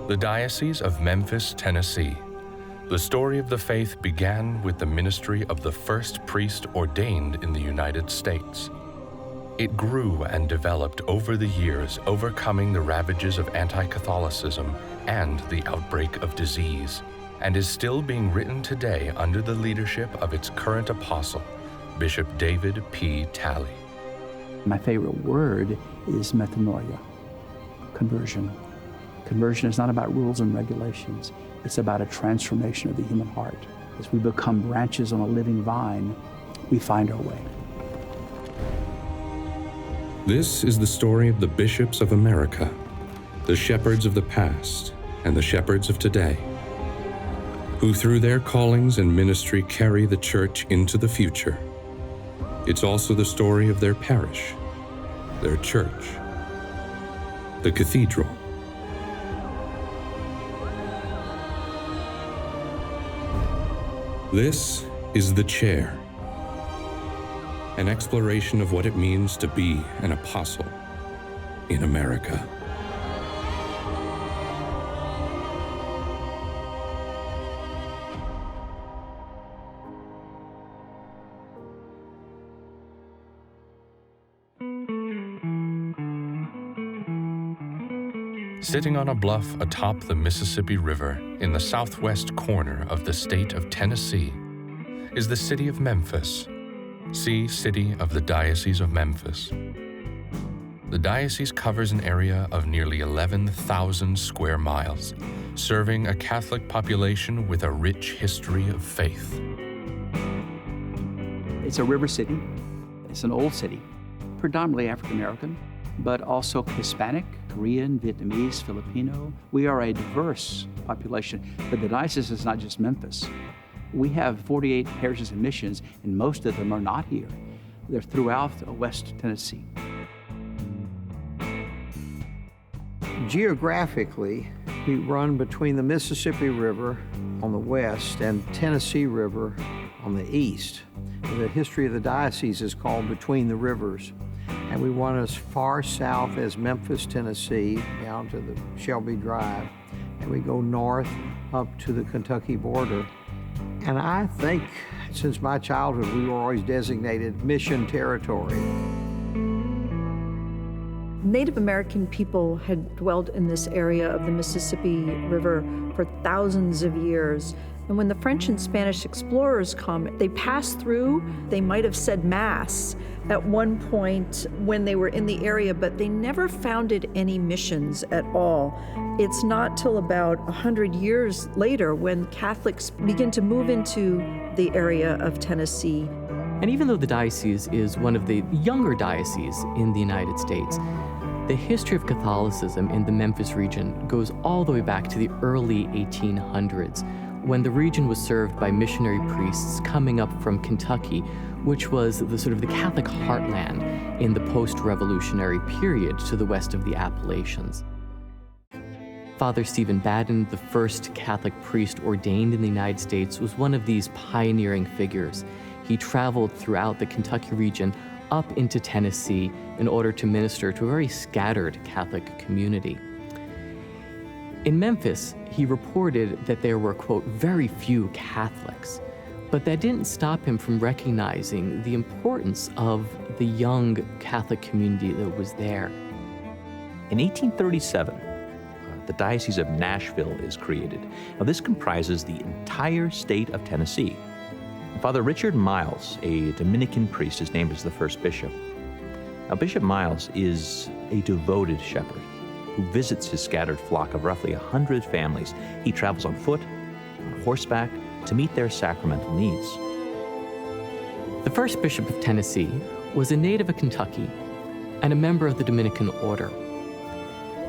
The Diocese of Memphis, Tennessee. The story of the faith began with the ministry of the first priest ordained in the United States. It grew and developed over the years, overcoming the ravages of anti-Catholicism and the outbreak of disease, and is still being written today under the leadership of its current apostle, Bishop David P. Talley. My favorite word is metanoia, conversion. Conversion is not about rules and regulations. It's about a transformation of the human heart. As we become branches on a living vine, we find our way. This is the story of the bishops of America, the shepherds of the past and the shepherds of today, who through their callings and ministry carry the church into the future. It's also the story of their parish, their church, the cathedral. This is The Chair, an exploration of what it means to be an apostle in America. Sitting on a bluff atop the Mississippi River in the southwest corner of the state of Tennessee is the city of Memphis. See City of the Diocese of Memphis. The diocese covers an area of nearly 11,000 square miles, serving a Catholic population with a rich history of faith. It's a river city. It's an old city, predominantly African American, but also Hispanic, Korean, Vietnamese, Filipino. We are a diverse population, but the diocese is not just Memphis. We have 48 parishes and missions, and most of them are not here. They're throughout West Tennessee. Geographically, we run between the Mississippi River on the west and Tennessee River on the east. The history of the diocese is called Between the Rivers. And we run as far south as Memphis, Tennessee, down to the Shelby Drive. And we go north up to the Kentucky border. And I think since my childhood, we were always designated mission territory. Native American people had dwelled in this area of the Mississippi River for thousands of years. And when the French and Spanish explorers come, they pass through. They might have said Mass at one point when they were in the area, but they never founded any missions at all. It's not till about 100 years later when Catholics begin to move into the area of Tennessee. And even though the diocese is one of the younger dioceses in the United States, the history of Catholicism in the Memphis region goes all the way back to the early 1800s, when the region was served by missionary priests coming up from Kentucky, which was the sort of the Catholic heartland in the post-revolutionary period to the west of the Appalachians. Father Stephen Baden, the first Catholic priest ordained in the United States, was one of these pioneering figures. He traveled throughout the Kentucky region up into Tennessee in order to minister to a very scattered Catholic community. In Memphis, he reported that there were, quote, very few Catholics, but that didn't stop him from recognizing the importance of the young Catholic community that was there. In 1837, the Diocese of Nashville is created. Now, this comprises the entire state of Tennessee. Father Richard Miles, a Dominican priest, is named as the first bishop. Now, Bishop Miles is a devoted shepherd who visits his scattered flock of roughly 100 families. He travels on foot, on horseback, to meet their sacramental needs. The first bishop of Tennessee was a native of Kentucky and a member of the Dominican order.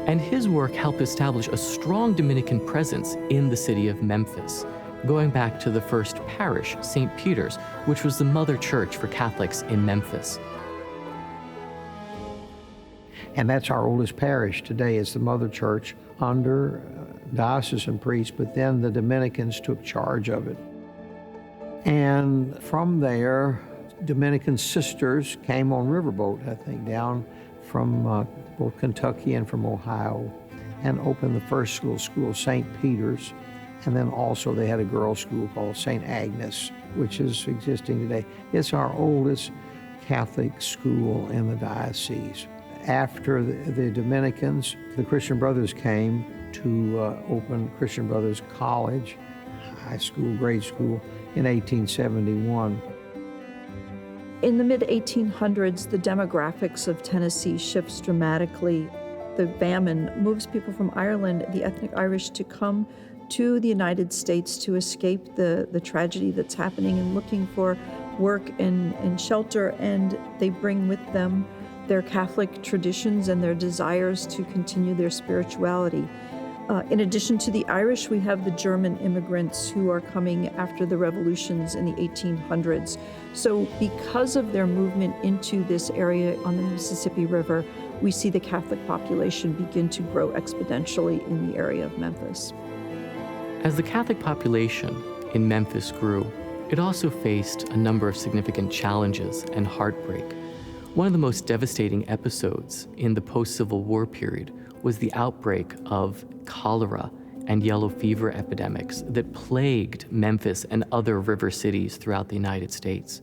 And his work helped establish a strong Dominican presence in the city of Memphis, going back to the first parish, St. Peter's, which was the mother church for Catholics in Memphis. And that's our oldest parish today. It's the mother church under diocesan priests, but then the Dominicans took charge of it. And from there, Dominican sisters came on riverboat, I think, down from both Kentucky and from Ohio. and opened the first school, St. Peter's. And then also they had a girls' school called St. Agnes, which is existing today. It's our oldest Catholic school in the diocese. After the Dominicans, the Christian Brothers came to open Christian Brothers College, high school, grade school, in 1871. In the mid-1800s, the demographics of Tennessee shifts dramatically. The famine moves people from Ireland, the ethnic Irish, to come to the United States to escape the tragedy that's happening and looking for work and shelter, and they bring with them their Catholic traditions and their desires to continue their spirituality. In addition to the Irish, we have the German immigrants who are coming after the revolutions in the 1800s. So because of their movement into this area on the Mississippi River, we see the Catholic population begin to grow exponentially in the area of Memphis. As the Catholic population in Memphis grew, it also faced a number of significant challenges and heartbreak. One of the most devastating episodes in the post-Civil War period was the outbreak of cholera and yellow fever epidemics that plagued Memphis and other river cities throughout the United States.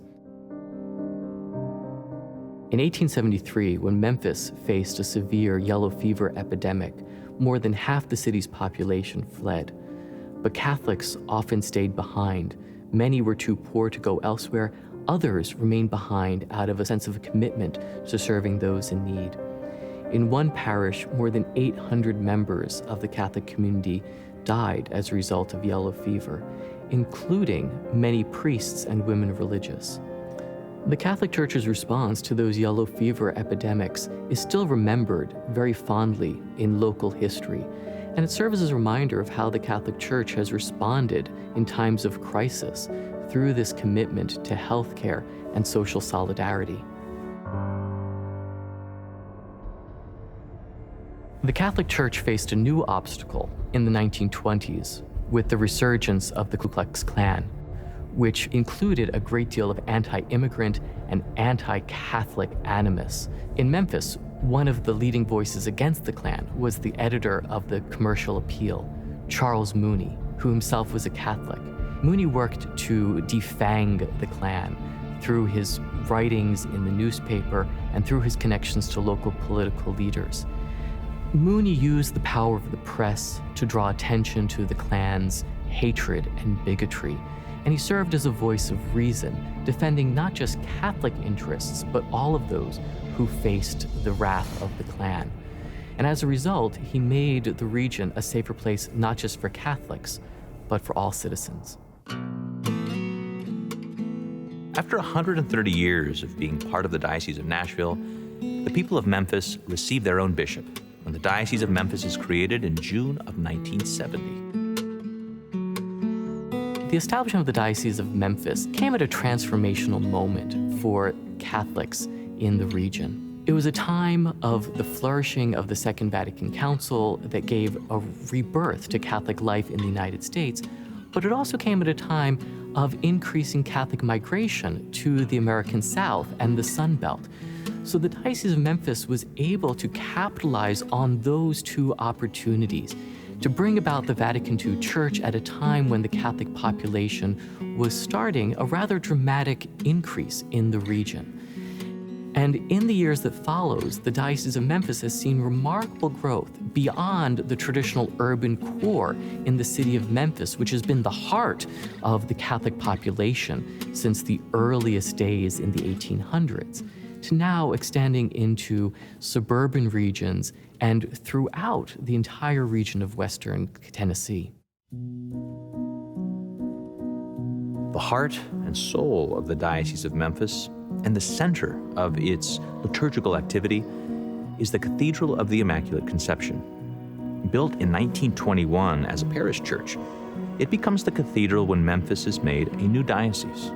In 1873, when Memphis faced a severe yellow fever epidemic, more than half the city's population fled. But Catholics often stayed behind. Many were too poor to go elsewhere. Others remained behind out of a sense of commitment to serving those in need. In one parish, more than 800 members of the Catholic community died as a result of yellow fever, including many priests and women religious. The Catholic Church's response to those yellow fever epidemics is still remembered very fondly in local history, and it serves as a reminder of how the Catholic Church has responded in times of crisis through this commitment to healthcare and social solidarity. The Catholic Church faced a new obstacle in the 1920s with the resurgence of the Ku Klux Klan, which included a great deal of anti-immigrant and anti-Catholic animus. In Memphis, one of the leading voices against the Klan was the editor of the Commercial Appeal, Charles Mooney, who himself was a Catholic. Mooney worked to defang the Klan through his writings in the newspaper and through his connections to local political leaders. Mooney used the power of the press to draw attention to the Klan's hatred and bigotry, and he served as a voice of reason, defending not just Catholic interests, but all of those who faced the wrath of the Klan. And as a result, he made the region a safer place not just for Catholics, but for all citizens. After 130 years of being part of the Diocese of Nashville, the people of Memphis received their own bishop when the Diocese of Memphis is created in June of 1970. The establishment of the Diocese of Memphis came at a transformational moment for Catholics in the region. It was a time of the flourishing of the Second Vatican Council that gave a rebirth to Catholic life in the United States, but it also came at a time of increasing Catholic migration to the American South and the Sun Belt. So the Diocese of Memphis was able to capitalize on those two opportunities to bring about the Vatican II Church at a time when the Catholic population was starting a rather dramatic increase in the region. And in the years that follows, the Diocese of Memphis has seen remarkable growth beyond the traditional urban core in the city of Memphis, which has been the heart of the Catholic population since the earliest days in the 1800s, to now extending into suburban regions and throughout the entire region of Western Tennessee. The heart and soul of the Diocese of Memphis and the center of its liturgical activity is the Cathedral of the Immaculate Conception. Built in 1921 as a parish church, it becomes the cathedral when Memphis is made a new diocese.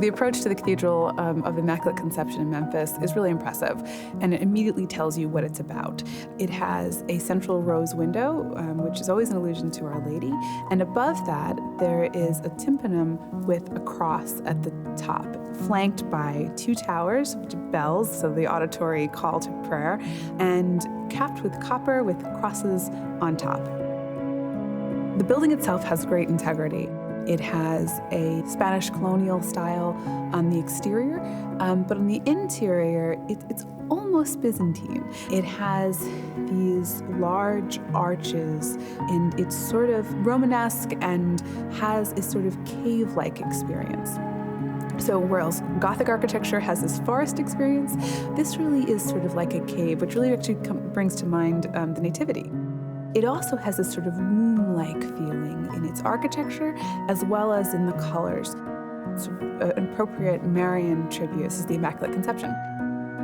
The approach to the Cathedral of Immaculate Conception in Memphis is really impressive, and it immediately tells you what it's about. It has a central rose window, which is always an allusion to Our Lady, and above that there is a tympanum with a cross at the top, flanked by 2 towers, which are bells, so the auditory call to prayer, and capped with copper with crosses on top. The building itself has great integrity. It has a Spanish colonial style on the exterior, but on the interior, it's almost Byzantine. It has these large arches, and it's sort of Romanesque and has a sort of cave-like experience. So whereas Gothic architecture has this forest experience, this really is sort of like a cave, which really actually brings to mind the Nativity. It also has this sort of womb-like feeling in its architecture as well as in the colors. It's an appropriate Marian tribute. This is the Immaculate Conception.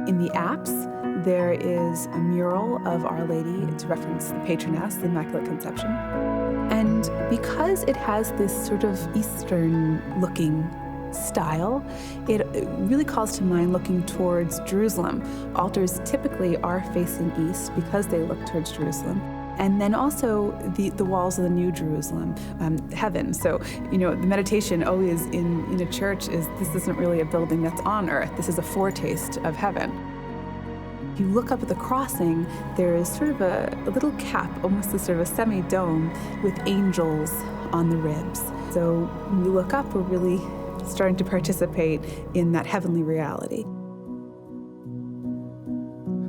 In the apse, there is a mural of Our Lady to reference the patroness, the Immaculate Conception. And because it has this sort of Eastern-looking style, it really calls to mind looking towards Jerusalem. Altars typically are facing east because they look towards Jerusalem. And then also the walls of the New Jerusalem, heaven. So, the meditation always in a church is this isn't really a building that's on earth. This is a foretaste of heaven. If you look up at the crossing, there is sort of a little cap, almost a sort of a semi-dome with angels on the ribs. So when you look up, we're really starting to participate in that heavenly reality.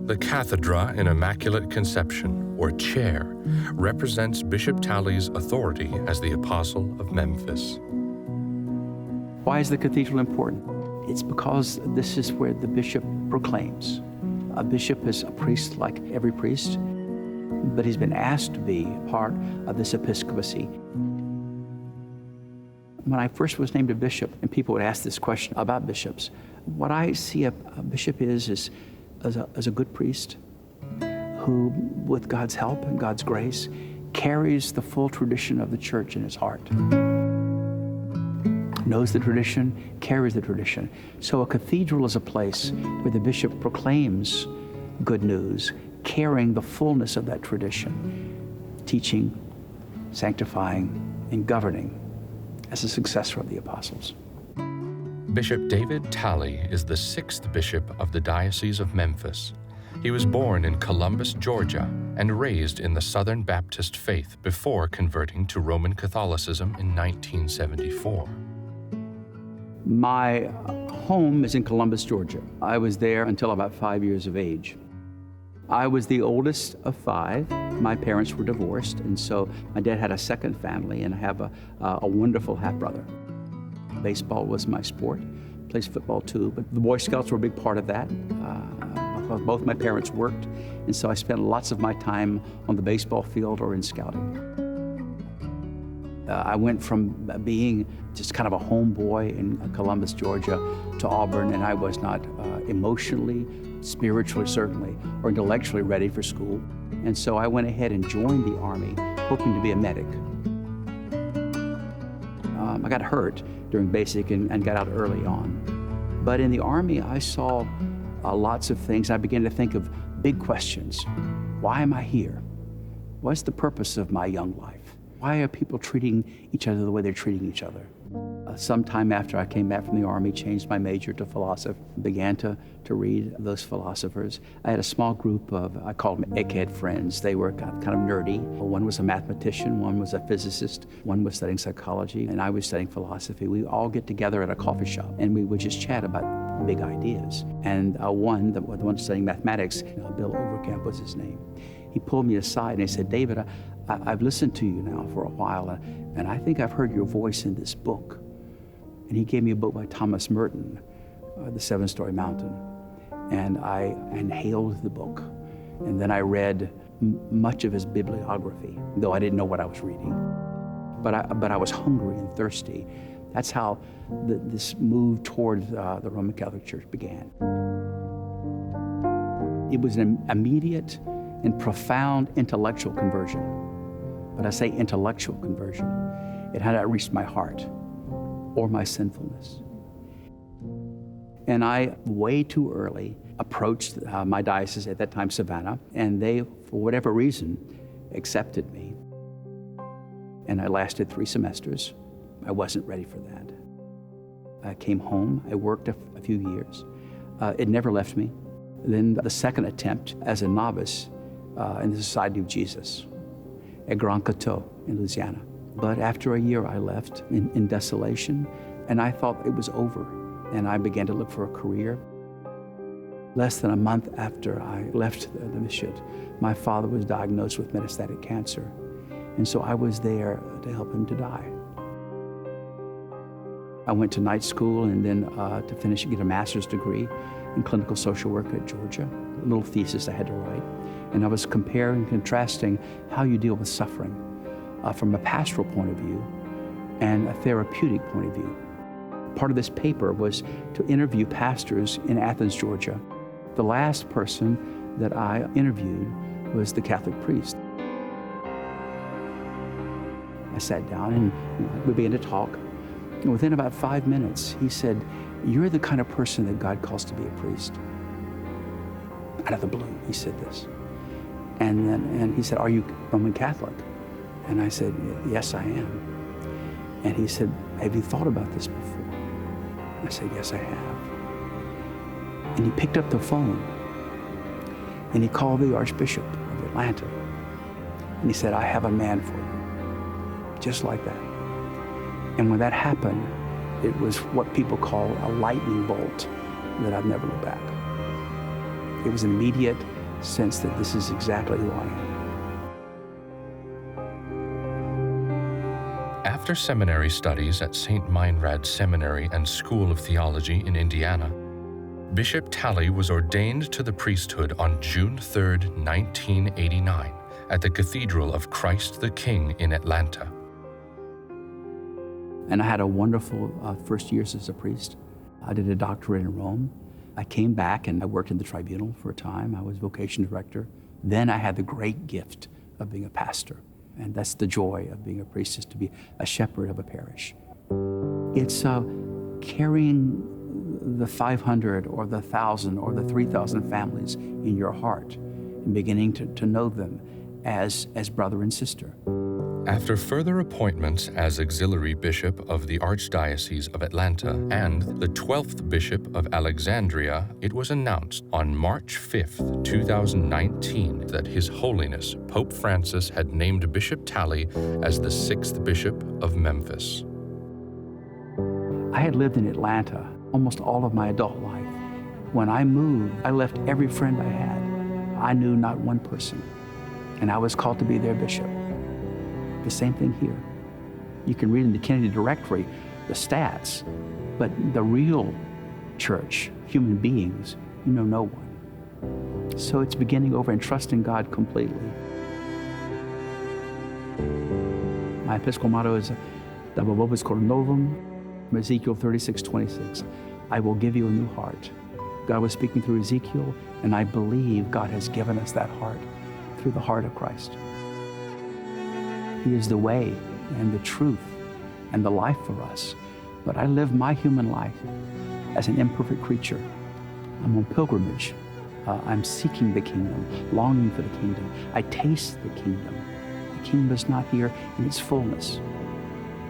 The Cathedral in Immaculate Conception, or chair, represents Bishop Talley's authority as the Apostle of Memphis. Why is the cathedral important? It's because this is where the bishop proclaims. A bishop is a priest like every priest, but he's been asked to be part of this episcopacy. When I first was named a bishop, and people would ask this question about bishops, what I see a bishop is as a good priest who, with God's help and God's grace, carries the full tradition of the church in his heart. Knows the tradition, carries the tradition. So a cathedral is a place where the bishop proclaims good news, carrying the fullness of that tradition, teaching, sanctifying, and governing as a successor of the apostles. Bishop David Talley is the 6th bishop of the Diocese of Memphis. He was born in Columbus, Georgia, and raised in the Southern Baptist faith before converting to Roman Catholicism in 1974. My home is in Columbus, Georgia. I was there until about 5 years of age. I was the oldest of 5. My parents were divorced, and so my dad had a second family, and I have a wonderful half-brother. Baseball was my sport, plays football too, but the Boy Scouts were a big part of that. Both my parents worked, and so I spent lots of my time on the baseball field or in scouting. I went from being just kind of a homeboy in Columbus, Georgia, to Auburn, and I was not emotionally, spiritually certainly, or intellectually ready for school. And so I went ahead and joined the Army, hoping to be a medic. I got hurt during basic and got out early on. But in the Army, I saw lots of things. I began to think of big questions. Why am I here? What's the purpose of my young life? Why are people treating each other the way they're treating each other? Sometime after I came back from the Army, changed my major to philosophy, began to read those philosophers. I had a small group of, I called them egghead friends. They were kind of nerdy. One was a mathematician, one was a physicist, one was studying psychology, and I was studying philosophy. We all get together at a coffee shop, and we would just chat about big ideas. And the one studying mathematics, Bill Overcamp was his name. He pulled me aside and he said, David, I've listened to you now for a while, and I think I've heard your voice in this book. And he gave me a book by Thomas Merton, The 7-Story Mountain. And I inhaled the book. And then I read much of his bibliography, though I didn't know what I was reading. But I was hungry and thirsty. That's how this move toward the Roman Catholic Church began. It was an immediate and profound intellectual conversion. But I say intellectual conversion. It had not reached my heart or my sinfulness. And I, way too early, approached my diocese, at that time Savannah, and they, for whatever reason, accepted me. And I lasted 3 semesters. I wasn't ready for that. I came home, I worked a few years. It never left me. Then the second attempt as a novice in the Society of Jesus at Grand Coteau in Louisiana. But after a year I left in desolation, and I thought it was over. And I began to look for a career. Less than a month after I left the mission, my father was diagnosed with metastatic cancer. And so I was there to help him to die. I went to night school and then to finish, get a master's degree in clinical social work at Georgia, a little thesis I had to write. And I was comparing and contrasting how you deal with suffering from a pastoral point of view and a therapeutic point of view. Part of this paper was to interview pastors in Athens, Georgia. The last person that I interviewed was the Catholic priest. I sat down and we began to talk. And within about 5 minutes, he said, "You're the kind of person that God calls to be a priest." Out of the blue, he said this. And he said, "Are you Roman Catholic?" And I said, "Yes, I am." And he said, "Have you thought about this before?" I said, "Yes, I have." And he picked up the phone and he called the Archbishop of Atlanta. And he said, "I have a man for you." Just like that. And when that happened, it was what people call a lightning bolt that I've never looked back. It was an immediate sense that this is exactly who I am. After seminary studies at St. Meinrad Seminary and School of Theology in Indiana, Bishop Talley was ordained to the priesthood on June 3, 1989, at the Cathedral of Christ the King in Atlanta. And I had a wonderful first years as a priest. I did a doctorate in Rome. I came back and I worked in the tribunal for a time. I was vocation director. Then I had the great gift of being a pastor. And that's the joy of being a priest, is to be a shepherd of a parish. It's carrying the 500 or the 1,000 or the 3,000 families in your heart and beginning to know them as brother and sister. After further appointments as auxiliary bishop of the Archdiocese of Atlanta and the 12th bishop of Alexandria, it was announced on March 5, 2019, that His Holiness Pope Francis had named Bishop Talley as the 6th bishop of Memphis. I had lived in Atlanta almost all of my adult life. When I moved, I left every friend I had. I knew not one person, and I was called to be their bishop. The same thing here. You can read in the Kennedy Directory the stats, but the real church, human beings, you know no one. So it's beginning over and trusting God completely. My Episcopal motto is, "Dabo vobis cor novum," Ezekiel 36:26. I will give you a new heart. God was speaking through Ezekiel, and I believe God has given us that heart through the heart of Christ. He is the way and the truth and the life for us. But I live my human life as an imperfect creature. I'm on pilgrimage. I'm seeking the kingdom, longing for the kingdom. I taste the kingdom. The kingdom is not here in its fullness.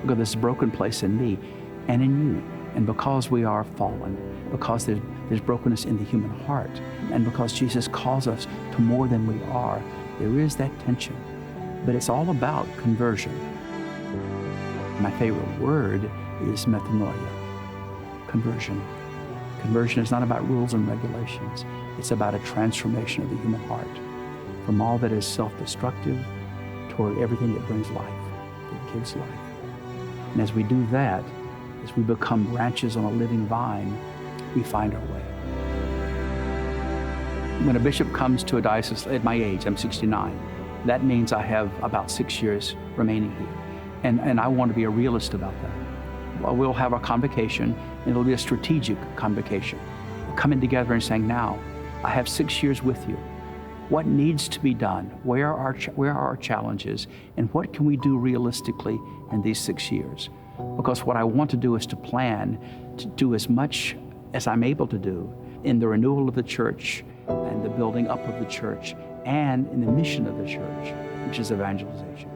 Look at this broken place in me and in you. And because we are fallen, because there's brokenness in the human heart, and because Jesus calls us to more than we are, there is that tension. But it's all about conversion. My favorite word is metanoia, conversion. Conversion is not about rules and regulations. It's about a transformation of the human heart from all that is self-destructive toward everything that brings life, that gives life. And as we do that, as we become branches on a living vine, we find our way. When a bishop comes to a diocese at my age, I'm 69, that means I have about 6 years remaining here. And I want to be a realist about that. Well, we'll have our convocation, and it'll be a strategic convocation. We're coming together and saying, now, I have 6 years with you. What needs to be done? Where are our challenges? And what can we do realistically in these 6 years? Because what I want to do is to plan to do as much as I'm able to do, in the renewal of the church and the building up of the church and in the mission of the church, which is evangelization.